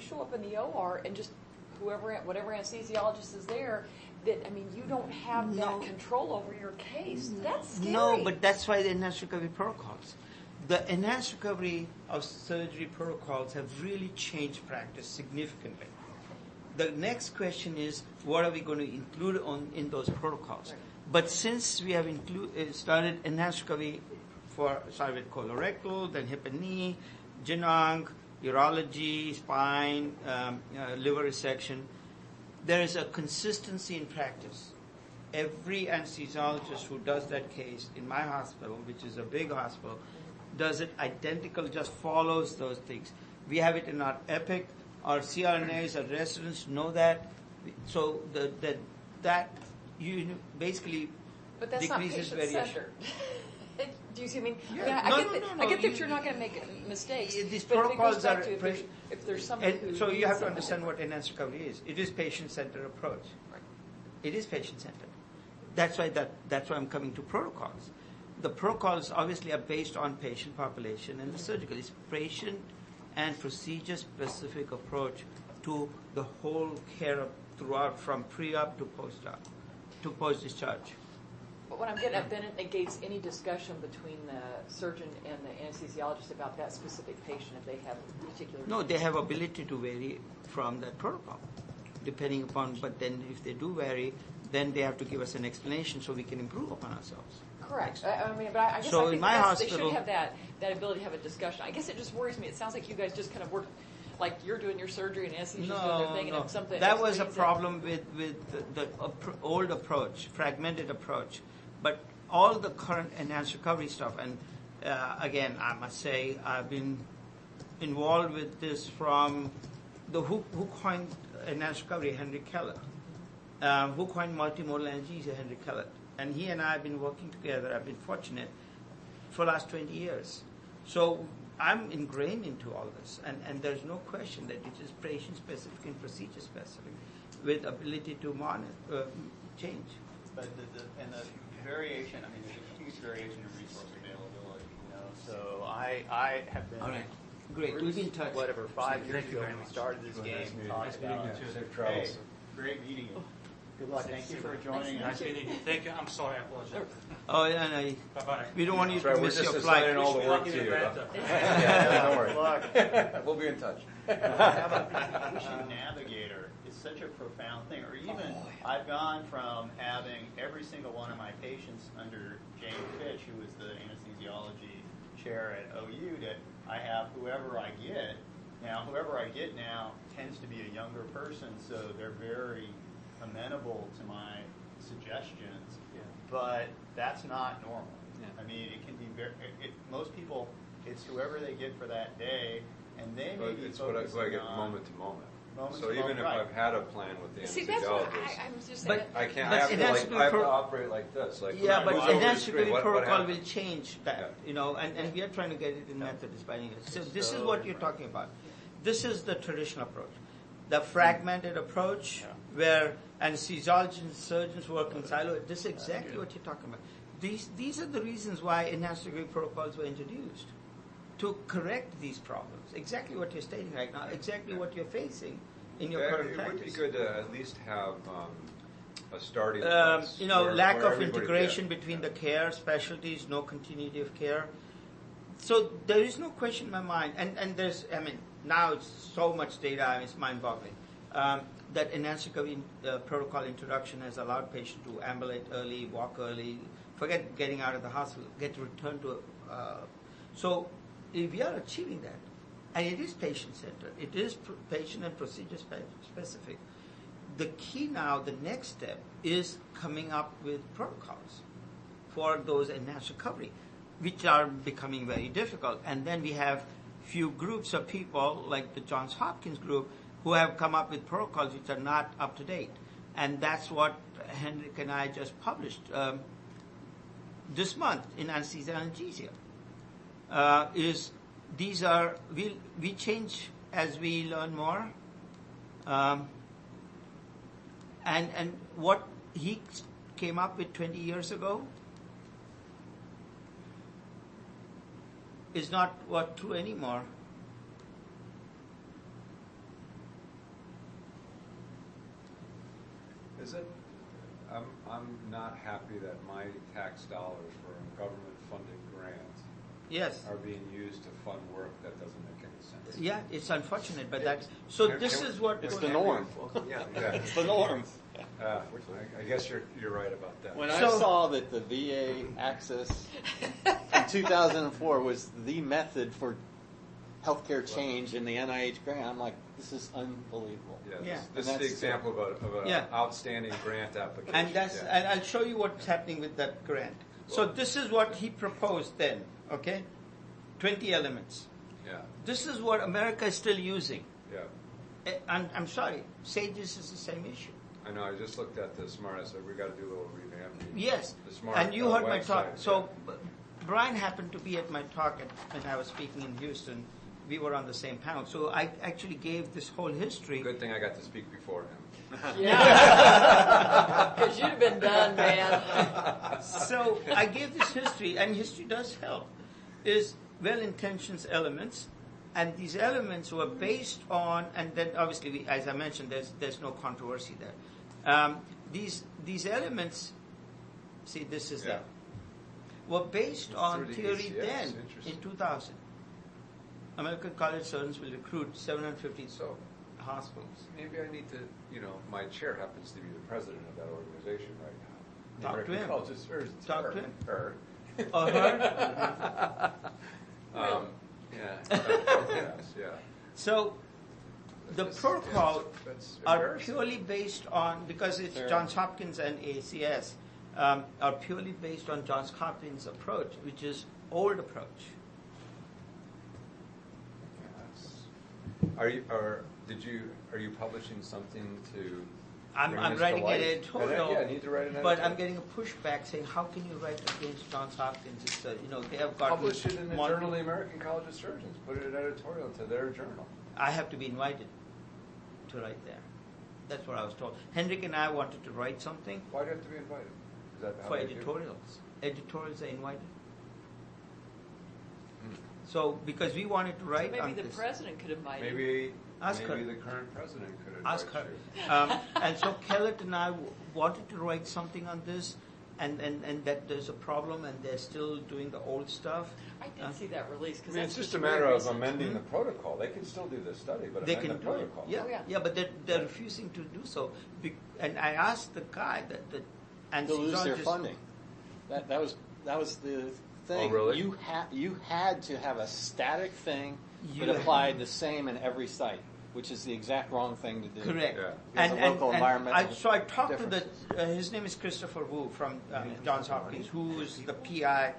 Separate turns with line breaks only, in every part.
show up in the OR and just whatever anesthesiologist is there, that, I mean, you don't have that control over your case. That's scary.
No, but that's why the enhanced recovery protocols. The enhanced recovery of surgery protocols have really changed practice significantly. The next question is, what are we going to include in those protocols? Right. But since we have started enhanced recovery with colorectal, then hip and knee, GYN-onc, urology, spine, liver resection, there is a consistency in practice. Every anesthesiologist who does that case in my hospital, which is a big hospital, does it identical, just follows those things. We have it in our EPIC. Our CRNAs, our residents know that. So that basically
but that's
decreases
not
variation.
Do you see what I mean?
Yeah.
I get that you're not going to make mistakes.
These
but
protocols are
if there's somebody who
so you have to understand what enhanced recovery is. It is patient-centered approach.
Right.
It is patient-centered. That's why I'm coming to protocols. The protocols obviously are based on patient population and the surgical. It's patient and procedure-specific approach to the whole care throughout, from pre-op to post-op, to post-discharge.
But what I'm getting at, then it negates any discussion between the surgeon and the anesthesiologist about that specific patient if they have a particular...
No, they have ability to vary from that protocol, depending upon, but then if they do vary, then they have to give us an explanation so we can improve upon ourselves.
Correct. I mean, but I guess
so
I think
in my hospital,
they should have that ability to have a discussion. I guess it just worries me. It sounds like you guys just kind of work, like you're doing your surgery and anesthesia's doing their thing, and if something...
That was a problem with the old approach, fragmented approach. But all the current enhanced recovery stuff, and again, I must say, I've been involved with this from who coined enhanced recovery, Henry Keller. Who coined multimodal anesthesia, Henry Keller. And he and I have been working together. I've been fortunate for the last 20 years. So I'm ingrained into all this. And there's no question that it is patient-specific and procedure-specific with ability to monitor, change.
But the variation, I mean, there's a huge variation in resource availability, you know. So I have been...
All right. Great. We've been in touch.
Whatever, 5 years ago when we started this game, talked about, hey, great meeting you. Good luck. Thank you for joining us.
Nice meeting you. Thank you. I'm sorry, I apologize.
Oh, yeah, no.
Bye-bye.
We don't want you to miss your flight.
We're just assigning all the work to you.
Yeah,
Don't worry.
Good luck.
We'll be in touch.
Patient navigator is such a profound thing. Or even, I've gone from having every single one of my patients under James Fitch, who was the anesthesiology chair at OU, to I have whoever I get. Now, whoever I get now tends to be a younger person, so they're very amenable to my suggestions, but that's not normal. Yeah. I mean, it can be most people, it's whoever they get for that day, and they may be
it's what I get moment to moment. So even if
right.
I've had a plan with the
See, that's what
anesthesiologist,
I'm just saying.
I can't. I have to operate like this. Like
yeah, but enhanced recovery protocol will
happens?
change that, you know, and we are trying to get it in Methodist by English. So this is what you're talking about. This is the traditional approach, the fragmented approach where anesthesiologists and surgeons work in silo. This is exactly what you're talking about. These are the reasons why enhanced recovery protocols were introduced, to correct these problems. Exactly what you're stating right now, exactly what you're facing in your current practice.
It would be good to at least have a starting
place. You know, lack of integration
gets.
between the care specialties, no continuity of care. So there is no question in my mind, and there's, I mean, now it's so much data, I mean, it's mind-boggling. That enhanced recovery protocol introduction has allowed patients to ambulate early, walk early, forget getting out of the hospital, get returned to. So if we are achieving that, and it is patient-centered, it is patient and procedure specific. The key now, the next step, is coming up with protocols for those enhanced recovery, which are becoming very difficult. And then we have few groups of people, like the Johns Hopkins group, who have come up with protocols which are not up to date. And that's what Henrik and I just published this month in Anesthesia and Analgesia. These are, we change as we learn more. And what he came up with 20 years ago is not what true anymore.
Is it? I'm not happy that my tax dollars for government-funded grants
Yes.
are being used to fund work that doesn't make any sense.
Yeah, it's unfortunate, but that. So this is what.
It's the norm.
Yeah.
It's the norm.
I guess you're right about that.
When I
So-
saw that the VA access in 2004 was the method for healthcare change in the NIH grant, I'm like, this is unbelievable.
Yeah,
Yeah.
this
And
is the
that's-
example of an
Yeah.
outstanding grant application.
And that's,
Yeah.
and I'll show you what's happening with that grant. So this is what he proposed then, okay? 20 elements.
Yeah,
This is what America is still using.
yeah.
I'm sorry, SAGES is the same issue.
I know, I just looked at the SMART, I said, we gotta do a little revamping.
Yes,
The SMART,
and you heard my
website,
talk. So
yeah.
Brian happened to be at my talk when I was speaking in Houston. We were on the same panel. So I actually gave this whole history.
Good thing I got to speak before him.
Yeah. Because you'd have been done, man.
So I gave this history, and history does help, is well-intentioned elements, and these elements were based on, and then obviously, as I mentioned, there's no controversy there. These elements, see, this is
Yeah.
that, were based
It's
on
through the
theory
ECS,
then
interesting.
in 2000. American College Surgeons will recruit 750
So
hospitals.
maybe I need to, my chair happens to be the president of that organization right now.
Talk to him.
College of Surgeons.
Talk to him.
Her.
Or her?
Yes, yeah.
So the
That's-
protocol
that's
are
embarrassing.
purely based on, because it's
Fair.
Johns Hopkins and ACS, are purely based on Johns Hopkins approach, which is old approach.
Yes. Are you publishing something to?
I'm
bring this to
writing an
light?
editorial,
Yeah, I need to write an editorial.
but I'm getting a pushback saying, how can you write against Johns Hopkins? It's they have got
Publish it in the Journal of the American College of Surgeons. Put it in editorial to their journal.
I have to be invited to write there. That's what I was told. Henrik and I wanted to write something
Why do you have to be invited? Is that how
for
they do?
editorials. Editorials are invited.
Hmm.
So because we wanted to write on
Maybe the
this.
president could invite you.
Maybe
Ask her.
the current president could invite
Ask her.
you.
And so Kellett and I wanted to write something on this, and that there's a problem, and they're still doing the old stuff.
I did see that release.
I
Cause
mean,
that's
it's just a
very
matter of
recent.
amending the protocol. They can still do the study, but
They
amend
can
the
do it.
protocol.
Yeah,
Oh, yeah.
yeah, but they're refusing to do so. And I asked the guy that
They'll lose their
anesthesiologist-
funding. That was the thing.
Oh, really?
You had to have a static thing
You
that
had-
applied the same in every site, which is the exact wrong thing to do.
Correct.
Yeah.
There's a local environmental
So I talked to
differences.
his name is Christopher Wu from Johns Hopkins, who is the PI,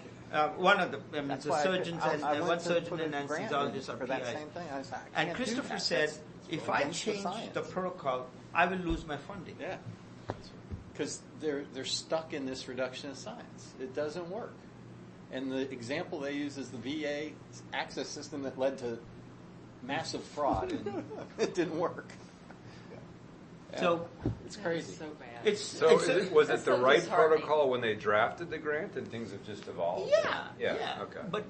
one of the
That's
the
why
surgeons
I
and
went
one
to
surgeon
put
and
a grant
anesthesiologists
in
are
for that
PIs.
same thing. I was like, I
And
can't do
Christopher
that.
said,
That's
if I
against the
change
science.
the protocol, I will lose my funding.
Yeah, because they're stuck in this reductionist science. It doesn't work. And the example they use is the VA access system that led to massive fraud, and it didn't work.
So
It's
That
crazy.
is so bad.
it's
So was
That's
it the
so
right
disheartening.
protocol when they drafted the grant and things have just evolved?
yeah.
Okay.
But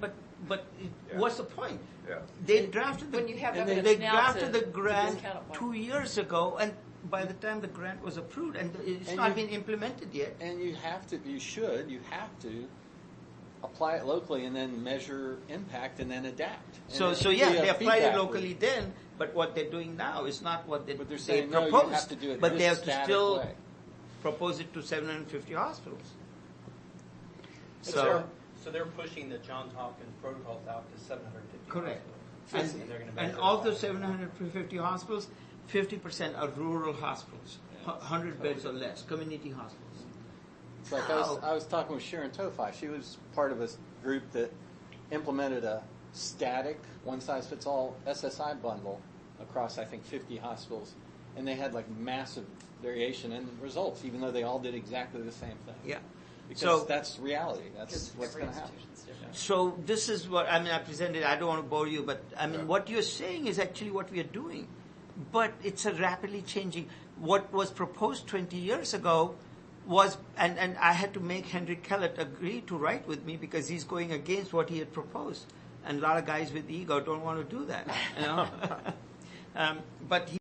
Yeah.
what's the point?
Yeah.
They drafted
When you have
they
evidence now
drafted
to
the grant
discount it, why?
2 years ago, and by the time the grant was approved, and it's
And
not
you-
been implemented yet.
And you have to apply it locally and then measure impact and then adapt. And
So
then
yeah,
be a
they applied it
feedback
locally
loop.
then, but what they're doing now is not what they
But they're saying, no,
proposed.
you have to do it
but
this
they have to
static
still
way.
propose it to 750 hospitals.
So they're pushing the Johns Hopkins protocols out to 750
Correct.
hospitals.
And,
They're gonna
and
measure
of
it.
the 750 hospitals, 50% are rural hospitals, 100 beds or less, community hospitals.
It's like I was talking with Sharon Tofi. She was part of a group that implemented a static, one-size-fits-all SSI bundle across, I think, 50 hospitals. And they had like massive variation in results, even though they all did exactly the same thing.
Yeah.
Because
So-
that's reality. That's
Because
what's
every
going to happen.
institution's different.
So this is what I presented. I don't want to bore you, but what you're saying is actually what we are doing. But it's a rapidly changing. What was proposed 20 years ago was, and I had to make Henry Kellett agree to write with me because he's going against what he had proposed. And a lot of guys with ego don't want to do that, you know. But he